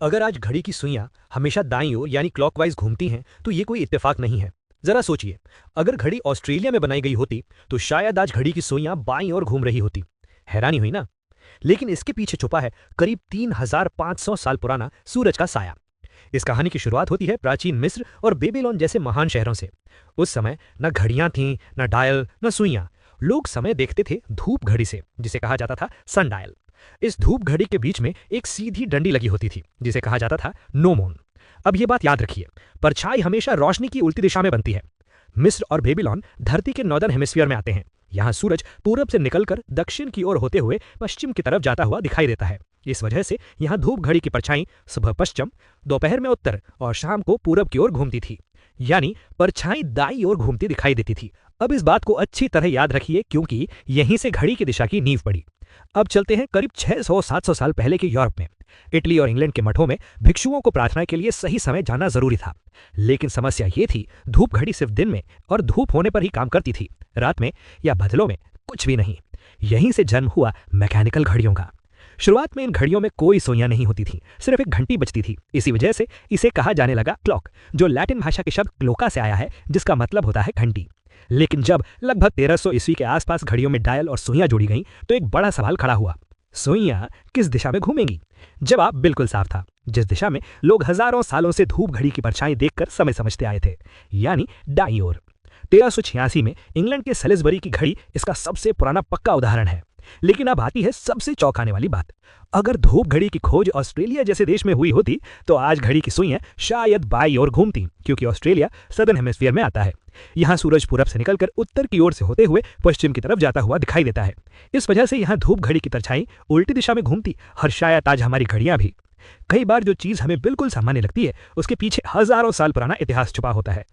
अगर आज घड़ी की सुइयां हमेशा दाईं ओर यानी क्लॉकवाइज घूमती हैं तो ये कोई इत्तेफाक नहीं है। जरा सोचिए, अगर घड़ी ऑस्ट्रेलिया में बनाई गई होती तो शायद आज घड़ी की सुइयां बाईं ओर घूम रही होती। हैरानी हुई ना। लेकिन इसके पीछे छुपा है करीब 3500 साल पुराना सूरज का साया। इस कहानी की शुरुआत होती है प्राचीन मिस्र और बेबीलोन जैसे महान शहरों से। उस समय न घड़ियां थीं, न डायल, न सुइयां। लोग समय देखते थे धूप घड़ी से, जिसे कहा जाता था सन डायल। इस धूप घड़ी के बीच में एक सीधी डंडी लगी होती थी, जिसे कहा जाता था नोमोन। अब ये बात याद रखिए, परछाई हमेशा रोशनी की उल्टी दिशा में बनती है। मिस्र और बेबीलोन धरती के नॉर्दर्न हेमिस्फीयर में आते हैं। यहाँ सूरज पूरब से निकलकर दक्षिण की ओर होते हुए पश्चिम की तरफ जाता हुआ दिखाई देता है। इस वजह से यहाँ धूप घड़ी की परछाई सुबह पश्चिम, दोपहर में उत्तर और शाम को पूरब की ओर घूमती थी। यानी परछाई दाईं ओर घूमती दिखाई देती थी। अब इस बात को अच्छी तरह याद रखिए, क्योंकि यहीं से घड़ी की दिशा की नींव पड़ी। अब चलते हैं करीब 600-700 साल पहले के यूरोप में। इटली और इंग्लैंड के मठों में भिक्षुओं को प्रार्थना के लिए सही समय जानना जरूरी था। लेकिन समस्या ये थी, धूप घड़ी सिर्फ दिन में और धूप होने पर ही काम करती थी, रात में या बदलों में कुछ भी नहीं। यहीं से जन्म हुआ मैकेनिकल घड़ियों का। शुरुआत में इन घड़ियों में कोई सुइयां नहीं होती थी, सिर्फ एक घंटी बजती थी। इसी वजह से इसे कहा जाने लगा क्लॉक, जो लैटिन भाषा के शब्द क्लोका से आया है, जिसका मतलब होता है घंटी। लेकिन जब लगभग 1300 ईस्वी के आसपास घड़ियों में डायल और सुइयां जोड़ी गईं, तो एक बड़ा सवाल खड़ा हुआ। सुइयां किस दिशा में घूमेंगी? जवाब बिल्कुल साफ था, जिस दिशा में लोग हजारों सालों से धूप घड़ी की परछाई देखकर समय समझते आए थे, यानी दाईं ओर। 1386 में इंग्लैंड के सेलिसबरी की घड़ी इसका सबसे पुराना पक्का उदाहरण है। लेकिन अब आती है सबसे चौंकाने वाली बात। अगर धूप घड़ी की खोज ऑस्ट्रेलिया जैसे देश में हुई होती तो आज घड़ी की सुइयां शायद बाईं ओर घूमती, क्योंकि ऑस्ट्रेलिया सदर्न हेमिस्फीयर में आता है। यहाँ सूरज पूरब से निकलकर उत्तर की ओर से होते हुए पश्चिम की तरफ जाता हुआ दिखाई देता है। इस वजह से यहाँ धूप घड़ी की परछाई उल्टी दिशा में घूमती, और शायद आज हमारी घड़ियां भी। कई बार जो चीज हमें बिल्कुल सामान्य लगती है, उसके पीछे हजारों साल पुराना इतिहास छुपा होता है।